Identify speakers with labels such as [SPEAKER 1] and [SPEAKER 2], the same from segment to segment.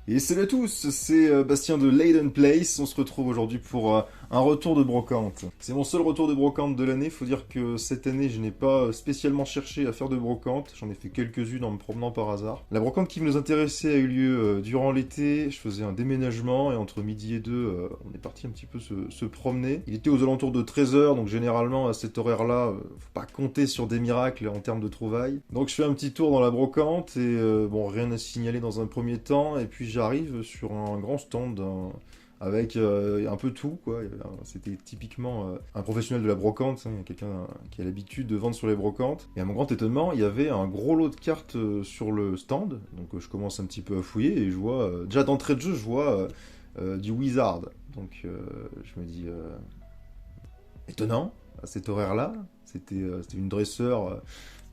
[SPEAKER 1] Et salut à tous, c'est Bastien de Leiden Place. On se retrouve aujourd'hui pour un retour de brocante. C'est mon seul retour de brocante de l'année. Faut dire que cette année, je n'ai pas spécialement cherché à faire de brocante. J'en ai fait quelques-unes en me promenant par hasard. La brocante qui nous intéressait a eu lieu durant l'été. Je faisais un déménagement et entre midi et deux, on est parti un petit peu se promener. Il était aux alentours de 13 heures, donc généralement à cet horaire-là, faut pas compter sur des miracles en termes de trouvailles. Donc je fais un petit tour dans la brocante et bon, rien à signaler dans un premier temps. Et puis j'arrive sur un grand stand avec un peu tout, quoi. C'était typiquement un professionnel de la brocante, hein, quelqu'un qui a l'habitude de vendre sur les brocantes. Et à mon grand étonnement, il y avait un gros lot de cartes sur le stand. Donc je commence un petit peu à fouiller et je vois, déjà d'entrée de jeu, je vois du Wizard. Donc je me dis, étonnant, à cet horaire-là. C'était une dresseur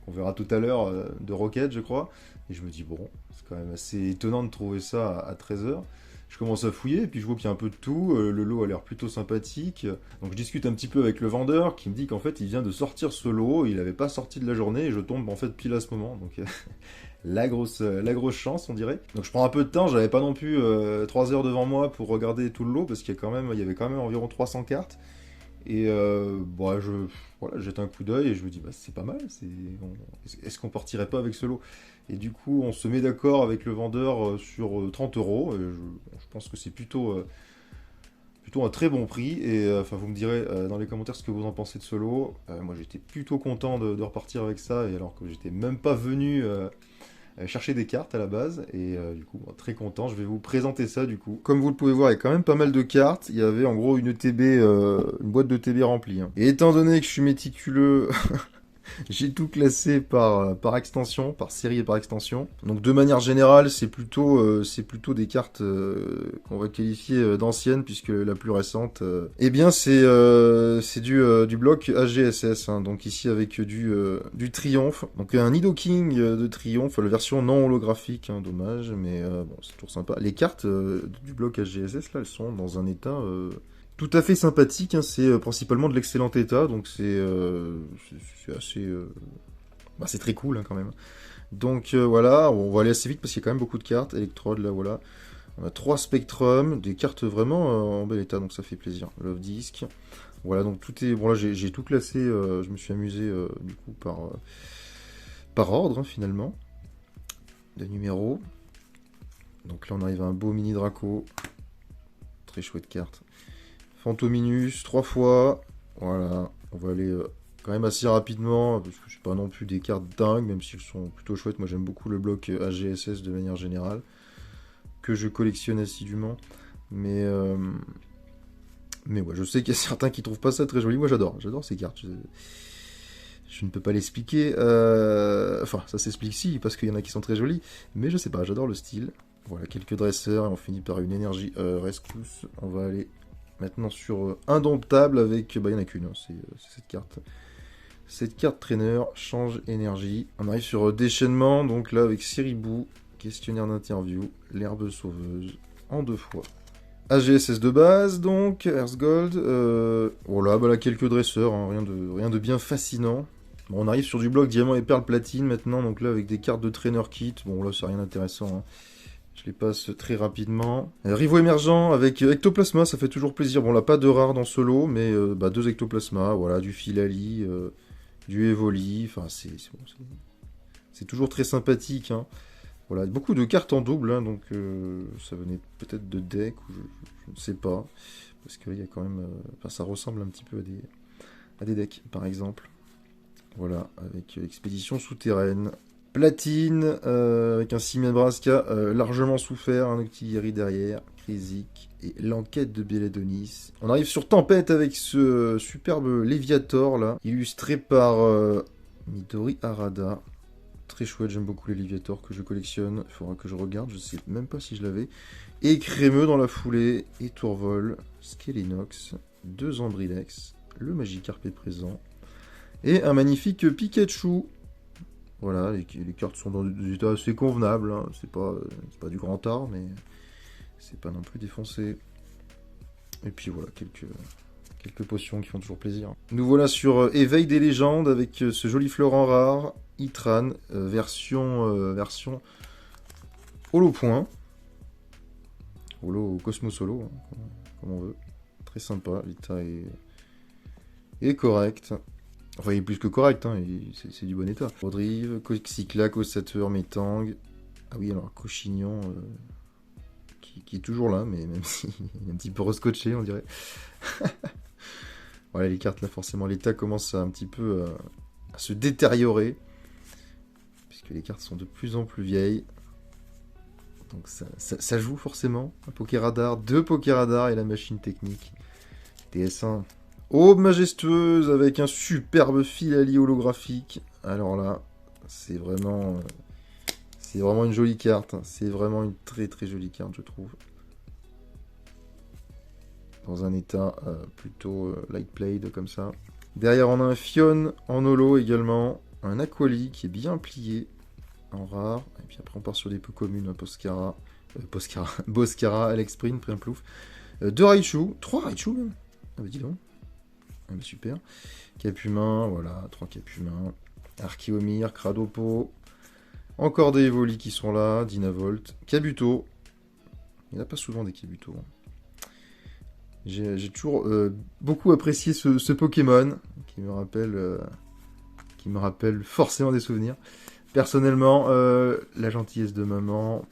[SPEAKER 1] qu'on verra tout à l'heure de Rocket, je crois. Et je me dis, bon, c'est quand même assez étonnant de trouver ça à 13h. Je commence à fouiller, et puis je vois qu'il y a un peu de tout. Le lot a l'air plutôt sympathique. Donc je discute un petit peu avec le vendeur qui me dit qu'en fait il vient de sortir ce lot, il n'avait pas sorti de la journée, et je tombe en fait pile à ce moment. Donc la grosse chance, on dirait. Donc je prends un peu de temps, j'avais pas non plus 3 heures devant moi pour regarder tout le lot, parce il y avait quand même environ 300 cartes. Et bon, voilà, jette un coup d'œil et je me dis, bah, c'est pas mal, est-ce qu'on partirait pas avec ce lot? Et du coup, on se met d'accord avec le vendeur sur 30 euros. Et je pense que c'est plutôt un très bon prix. Et enfin, vous me direz dans les commentaires ce que vous en pensez de ce lot. Moi, j'étais plutôt content de repartir avec ça, et alors que j'étais même pas venu chercher des cartes à la base, et du coup, bon, très content, je vais vous présenter ça du coup. Comme vous le pouvez voir, il y a quand même pas mal de cartes, il y avait en gros une TB, une boîte de TB remplie, hein. Et étant donné que je suis méticuleux, j'ai tout classé par extension, par série et par extension. Donc de manière générale, c'est plutôt des cartes qu'on va qualifier d'anciennes, puisque la plus récente, eh bien c'est du bloc AGSS, hein. Donc ici avec du Triomphe. Donc un Nido King de Triomphe, la version non holographique, hein, dommage, mais bon, c'est toujours sympa. Les cartes du bloc AGSS, là, elles sont dans un état tout à fait sympathique, hein. C'est principalement de l'excellent état, donc c'est assez... bah, c'est très cool, hein, quand même. Donc voilà, on va aller assez vite parce qu'il y a quand même beaucoup de cartes. Electrode, là voilà. On a 3 Spectrum, des cartes vraiment en bel état, donc ça fait plaisir. Love Disc. Voilà, donc tout est... Bon là j'ai tout classé, je me suis amusé du coup par ordre, hein, finalement, de numéros. Donc là on arrive à un beau mini Draco. Très chouette carte. Fantominus, 3 fois. Voilà, on va aller quand même assez rapidement, parce que je suis pas non plus des cartes dingues, même si elles sont plutôt chouettes. Moi j'aime beaucoup le bloc AGSS de manière générale, que je collectionne assidûment. Mais ouais, je sais qu'il y a certains qui trouvent pas ça très joli. Moi j'adore ces cartes. Je ne peux pas l'expliquer. Enfin, ça s'explique si, parce qu'il y en a qui sont très jolies. Mais je sais pas, j'adore le style. Voilà, quelques dresseurs, et on finit par une énergie rescousse. On va aller maintenant sur Indomptable avec... Bah, il n'y en a qu'une, hein, c'est cette carte. Cette carte trainer, change énergie. On arrive sur déchaînement, donc là avec Siribou, questionnaire d'interview, l'herbe sauveuse, en 2 fois. AGSS de base, donc, Earthgold. Voilà, bah là, quelques dresseurs, hein, rien de bien fascinant. Bon, on arrive sur du bloc diamant et perle platine maintenant, donc là avec des cartes de trainer kit. Bon, là, c'est rien d'intéressant, hein. Je les passe très rapidement. Rivaux émergent avec Ectoplasma, ça fait toujours plaisir. Bon, là, pas de rare dans ce lot, mais 2 Ectoplasma, voilà, du Filali, du Evoli, enfin, c'est toujours très sympathique, hein. Voilà, beaucoup de cartes en double, hein, donc ça venait peut-être de deck, ou je ne sais pas, parce qu'il y a quand même... Enfin, ça ressemble un petit peu à des decks, par exemple. Voilà, avec Expédition souterraine. Platine, avec un Simian Braska largement souffert, un Octillery derrière, Krisic et l'enquête de Bélédonis. On arrive sur Tempête avec ce superbe Léviator là, illustré par Midori Harada. Très chouette, j'aime beaucoup les Léviators que je collectionne. Il faudra que je regarde, je sais même pas si je l'avais. Et Crémeux dans la foulée, et Tourvol, Skelenox, 2 Ambrilex, le Magikarp est présent. Et un magnifique Pikachu. Voilà, les cartes sont dans des états assez convenables, hein. C'est pas du grand art, mais c'est pas non plus défoncé. Et puis voilà, quelques potions qui font toujours plaisir. Nous voilà sur Éveil des légendes avec ce joli Florent rare, Itran, version Holopoint. holo Cosmos Holo, hein, comme on veut. Très sympa, l'état est correct. Enfin, il est plus que correct, hein, c'est du bon état. Rodrive, Coxiclac, Ossateur, Métang. Ah oui, alors Cochignon, qui est toujours là, mais même s'il est un petit peu rescotché, on dirait. Voilà, les cartes, là, forcément, l'état commence à un petit peu à se détériorer, puisque les cartes sont de plus en plus vieilles. Donc ça joue forcément. Un Pokéradar, 2 Pokéradar et la machine technique. DS1. Aube majestueuse avec un superbe Philali holographique. Alors là, c'est vraiment une jolie carte. C'est vraiment une très très jolie carte, je trouve. Dans un état plutôt light played comme ça. Derrière, on a un Fion en holo également. Un Aquali qui est bien plié en rare. Et puis après, on part sur des peu communes. Un Boscara, Alexprint, Primplouf. 2 Raichu. 3 Raichu même. Ah bah dis donc. Ah bah super. Capumain, voilà. 3 Capumain. Archeomir, Cradopo. Encore des Evoli qui sont là. Dynavolt. Kabuto. Il n'y en a pas souvent des Kabuto. J'ai toujours beaucoup apprécié ce Pokémon qui me rappelle forcément des souvenirs. Personnellement, la gentillesse de maman,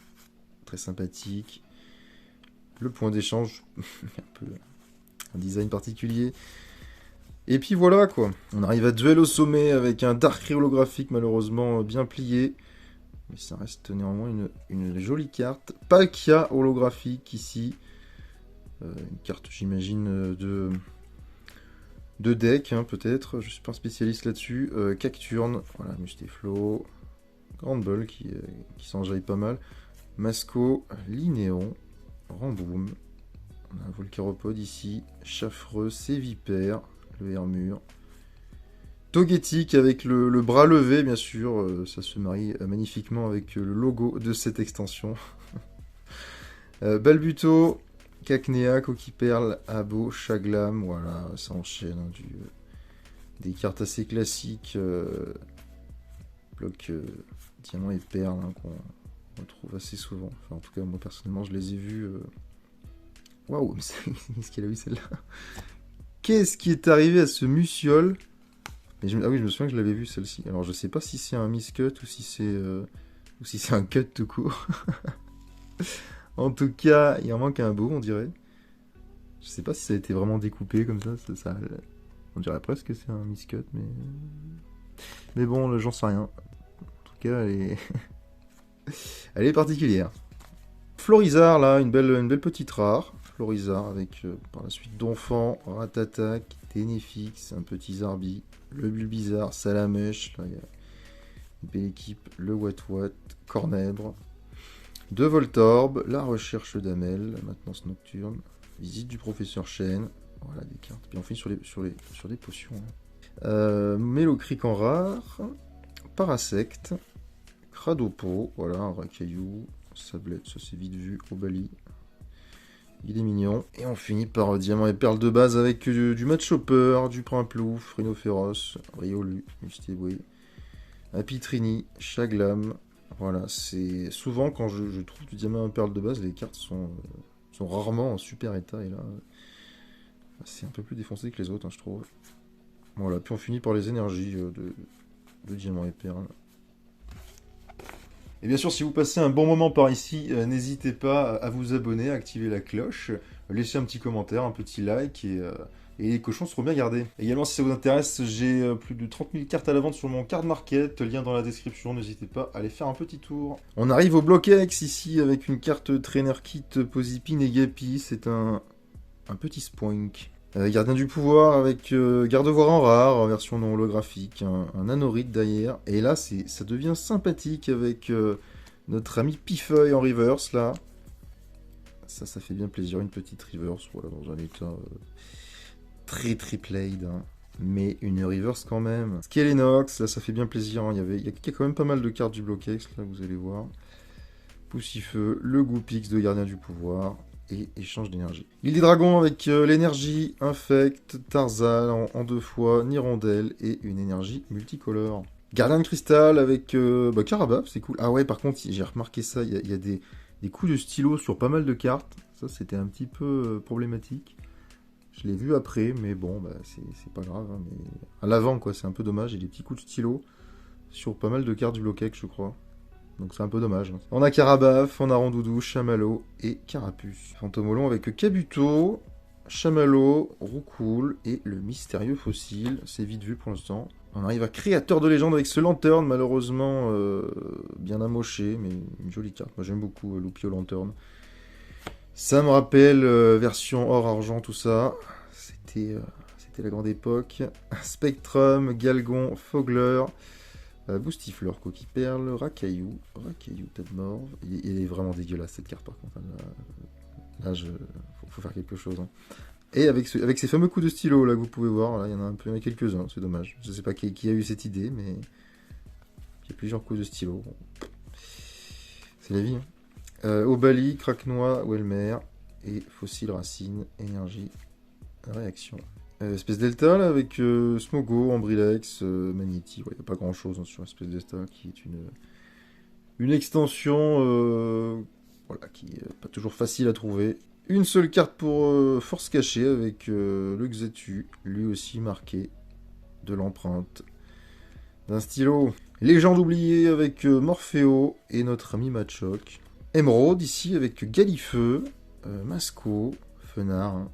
[SPEAKER 1] très sympathique. Le point d'échange, un peu un design particulier. Et puis voilà quoi. On arrive à duel au sommet avec un Darkrai holographique malheureusement bien plié. Mais ça reste néanmoins une jolie carte. Palkia holographique ici. Une carte, j'imagine, de deck, hein, peut-être. Je suis pas un spécialiste là-dessus. Cacturne, voilà, Mustéflo. Grand Bull qui s'enjaille pas mal. Masco, Linéon, Ramboum. On a un Volcaropode ici. Chaffreux, Sévipère, le Hermure. Togetic avec le bras levé, bien sûr. Ça se marie magnifiquement avec le logo de cette extension. Balbuto. Cacnea, Coquiperle, Abo, Chaglam, voilà, ça enchaîne. Hein, des cartes assez classiques. Bloc diamant et perle, hein, qu'on retrouve assez souvent. Enfin, en tout cas, moi personnellement, je les ai vus. Waouh, qu'est-ce qu'elle a eu celle-là? Qu'est-ce qui est arrivé à ce Musiole? Ah oui, je me souviens que je l'avais vu celle-ci. Alors, je sais pas si c'est un miscut ou si c'est un cut tout court. En tout cas, il en manque un beau, on dirait. Je sais pas si ça a été vraiment découpé comme ça, on dirait presque que c'est un miscut, mais bon, j'en sais rien. En tout cas, elle est particulière. Florizard, là, une belle petite rare. Florizard avec par la suite Donphan, Ratatak, Ténéfix, un petit Zarbi, le Bulbizarre, Salamèche, là il y a une belle équipe, le Watwat, Cornèbre. 2 Voltorb, la recherche d'Amel, la maintenance nocturne, visite du professeur Chen, voilà des cartes. Puis on finit sur des potions. Hein. Mélocric en rare, Parasect, Cradopo, voilà un Racaillou, Sablette, ça c'est vite vu, Obali. Il est mignon. Et on finit par Diamant et Perle de base avec du Matchopper, du Primplouf, Rhinophéros, Riolu, Mustéboué, Apitrini, Chaglam. Voilà, c'est souvent quand je trouve du Diamant et Perle de base, les cartes sont rarement en super état. Et là, c'est un peu plus défoncé que les autres, hein, je trouve. Voilà, puis on finit par les énergies de Diamant et Perle. Et bien sûr, si vous passez un bon moment par ici, n'hésitez pas à vous abonner, à activer la cloche, laisser un petit commentaire, un petit like, et les cochons seront bien gardés. Également, si ça vous intéresse, j'ai plus de 30 000 cartes à la vente sur mon card market, lien dans la description, n'hésitez pas à aller faire un petit tour. On arrive au bloc X ici, avec une carte Trainer Kit Posipine et Gapi, c'est un petit Spoink. Gardien du pouvoir avec Gardevoir en rare, en version non holographique, un Anorite derrière. Et là, ça devient sympathique avec notre ami Pifeuille en reverse, là. Ça fait bien plaisir, une petite reverse, voilà, dans un état très played, hein. Mais une reverse quand même. Skelenox, là, ça fait bien plaisir, hein. Il y a quand même pas mal de cartes du bloc X, là, vous allez voir. Poussifeu, le Goupix de Gardien du pouvoir. Et échange d'énergie. L'île des dragons avec l'énergie infect, Tarzan en 2 fois, Nirondelle et une énergie multicolore. Gardien de cristal avec Carabab, c'est cool. Ah ouais, par contre, j'ai remarqué ça, il y a des coups de stylo sur pas mal de cartes. Ça, c'était un petit peu problématique. Je l'ai vu après, mais bon, bah, c'est pas grave. Hein, mais à l'avant, quoi, c'est un peu dommage. Il y a des petits coups de stylo sur pas mal de cartes du Bloquec, je crois. Donc c'est un peu dommage. Hein. On a Carabaf, on a Rondoudou, Chamallow et Carapuce. Fantomolon avec Kabuto, Chamallow, Roucoule et le mystérieux fossile. C'est vite vu pour l'instant. On arrive à Créateur de légende avec ce Lanterne, malheureusement bien amoché, mais une jolie carte. Moi j'aime beaucoup Loupio Lanterne. Ça me rappelle version or-argent, tout ça. C'était la grande époque. Spectrum, Galgon, Fogler, Boostifleur, Coquille Perle, Racaillou, Tadmorve. Il est vraiment dégueulasse cette carte par contre. Là, faut faire quelque chose. Hein. Et avec ces fameux coups de stylo là que vous pouvez voir, là, il y en a un peu, quelques-uns, c'est dommage. Je sais pas qui a eu cette idée, mais il y a plusieurs coups de stylo. Bon. C'est la vie. Hein. Obali, Craquenois, Welmer et Fossile Racine, Énergie, Réaction. Espèce Delta là, avec Smogo, Ambrilex, Magneti. Il n'y a pas grand chose hein, sur Espèce Delta qui est une extension voilà, qui est pas toujours facile à trouver. Une seule carte pour Force Cachée avec le Xatu, lui aussi marqué de l'empreinte d'un stylo. Légende oubliée avec Morpheo et notre ami Machoc. Emeraude ici avec Galifeu, Masco, Fenard, hein,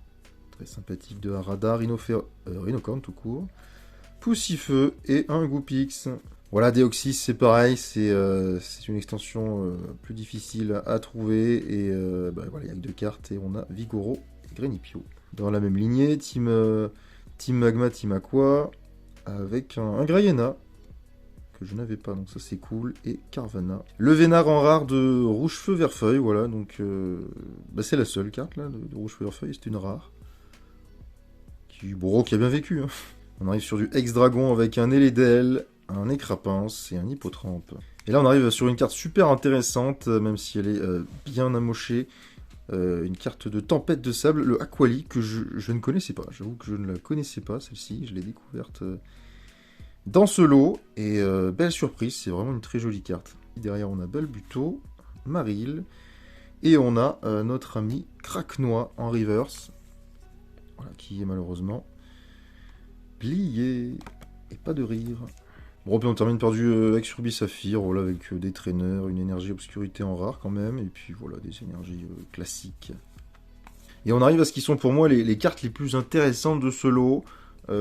[SPEAKER 1] très sympathique de Harada, Rhinocorn tout court, Poussifeu et un Goupix. Voilà, Deoxys c'est pareil, c'est une extension plus difficile à trouver et voilà, il y a que 2 cartes et on a Vigoro et Grenipio. Dans la même lignée, Team Magma, Team Aqua avec un Grayena que je n'avais pas, donc ça c'est cool, et Carvana. Le Vénard en rare de Rouge-Feu Vert-Feuille, voilà, donc c'est la seule carte là de Rouge-Feu Vert-Feuille, c'est une rare. Qui a bien vécu. Hein. On arrive sur du Ex-Dragon avec un Eledel, un Écrapince et un Hippotrampe. Et là on arrive sur une carte super intéressante, même si elle est bien amochée. Une carte de Tempête de Sable, le Aquali, que je ne connaissais pas. J'avoue que je ne la connaissais pas, celle-ci, je l'ai découverte... dans ce lot, et belle surprise, c'est vraiment une très jolie carte. Derrière, on a Balbuto, Maril, et on a notre ami Craquenois en reverse, voilà, qui est malheureusement plié, et pas de rire. Bon, puis on termine par du Ex Ruby Saphir, voilà, avec des traîneurs, une énergie obscurité en rare quand même, et puis voilà, des énergies classiques. Et on arrive à ce qui sont pour moi les cartes les plus intéressantes de ce lot.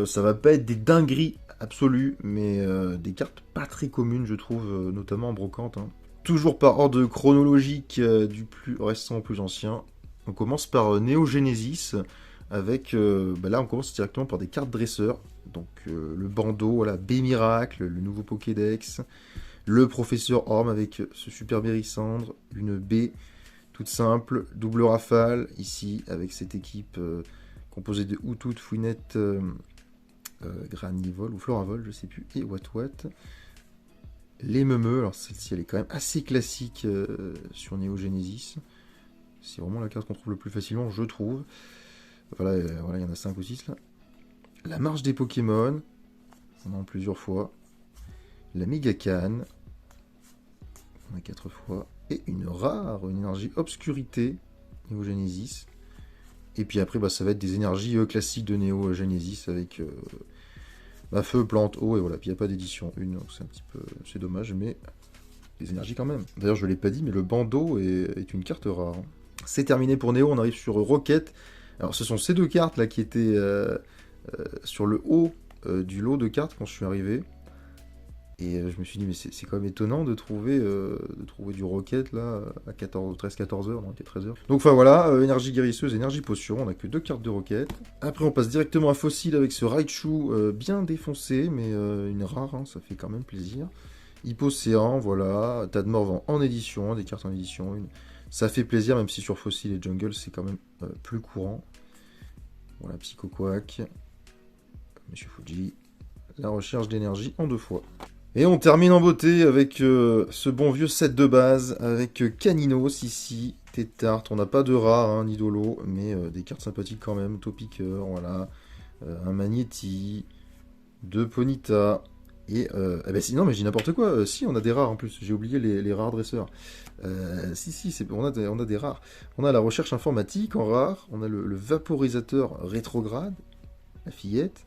[SPEAKER 1] Ça va pas être des dingueries absolues, mais des cartes pas très communes, je trouve, notamment en brocante. Hein. Toujours par ordre chronologique du plus récent au plus ancien. On commence par Néo-Genesis, avec... là, on commence directement par des cartes dresseurs. Donc, le bandeau, voilà, B-Miracle, le nouveau Pokédex. Le Professeur Orm avec ce super Bérissandre. Une B toute simple, double rafale, ici, avec cette équipe composée de Outout, Fouinette... Granivol ou Floravol, je sais plus, et What. Les Meumeux, alors celle-ci elle est quand même assez classique sur Neo Genesis. C'est vraiment la carte qu'on trouve le plus facilement, je trouve. Voilà, il y en a 5 ou 6 là. La marche des Pokémon, on en a plusieurs fois. La Mégacane, on a 4 fois. Et une rare, une énergie obscurité, Neo Genesis. Et puis après, ça va être des énergies classiques de Neo Genesis avec feu, plante, eau, et voilà. Puis il n'y a pas d'édition 1, donc c'est un petit peu... c'est dommage, mais des énergies quand même. D'ailleurs, je ne l'ai pas dit, mais le bandeau est une carte rare. C'est terminé pour Neo, on arrive sur Rocket. Alors ce sont ces 2 cartes là qui étaient sur le haut du lot de cartes quand je suis arrivé. Et je me suis dit, mais c'est quand même étonnant de trouver du Rocket là à 13-14 heures, non, il était 13 heures. Donc enfin voilà, énergie guérisseuse, énergie potion, on n'a que 2 cartes de Rocket. Après on passe directement à Fossile avec ce Raichu bien défoncé, mais une rare, hein, ça fait quand même plaisir. Hypocéan, voilà, Tadmorve en édition, des cartes en édition, ça fait plaisir, même si sur Fossile et Jungle c'est quand même plus courant. Voilà, Psychoquack, Monsieur Fuji, la recherche d'énergie en 2 fois. Et on termine en beauté avec ce bon vieux set de base, avec Caninos ici, Tétart, on n'a pas de rare, hein, ni d'holo, mais des cartes sympathiques quand même, Topiqueur, voilà, un Magneti, 2 Ponyta, Et eh ben, non, mais je dis n'importe quoi. Si, on a des rares en plus. J'ai oublié les rares dresseurs. Si, on a des rares. On a la recherche informatique en rare. On a le vaporisateur rétrograde, la fillette.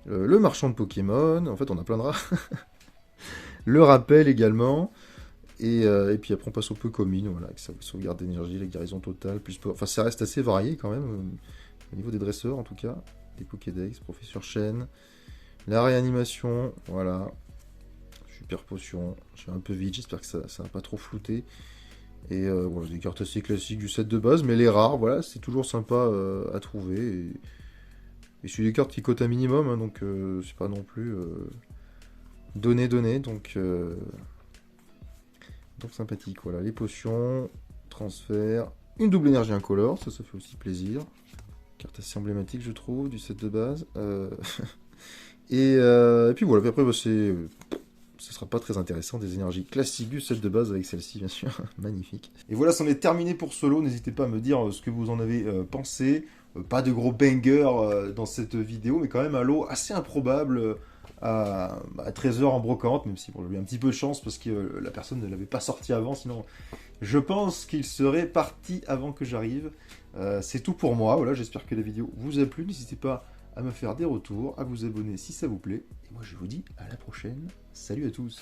[SPEAKER 1] Le marchand de Pokémon. En fait, on a plein de rares. Le rappel également. Et puis après, on passe au peu commune. Voilà, avec sa sauvegarde d'énergie, la guérison totale. Enfin, ça reste assez varié quand même. Au niveau des dresseurs, en tout cas. Des Pokédex, Professeur Chen. La réanimation, voilà. Super potion. Je vais un peu vite, j'espère que ça va pas trop flouter. Et voilà, des cartes assez classiques du set de base, mais les rares, voilà, c'est toujours sympa à trouver. Et c'est des cartes qui cotent un minimum, hein, donc c'est pas non plus donné, donc sympathique. Voilà, les potions, transfert, une double énergie incolore, ça fait aussi plaisir. Carte assez emblématique, je trouve, du set de base. Et puis voilà, puis après, bah, ce sera pas très intéressant, des énergies classiques du set de base avec celle-ci, bien sûr, magnifique. Et voilà, c'en est terminé pour ce lot, n'hésitez pas à me dire ce que vous en avez pensé. Pas de gros bangers dans cette vidéo, mais quand même un lot assez improbable à 13 heures en brocante, même si bon, j'ai eu un petit peu de chance parce que la personne ne l'avait pas sorti avant, sinon je pense qu'il serait parti avant que j'arrive. C'est tout pour moi, voilà, j'espère que la vidéo vous a plu, n'hésitez pas à me faire des retours, à vous abonner si ça vous plaît. Et moi je vous dis à la prochaine. Salut à tous.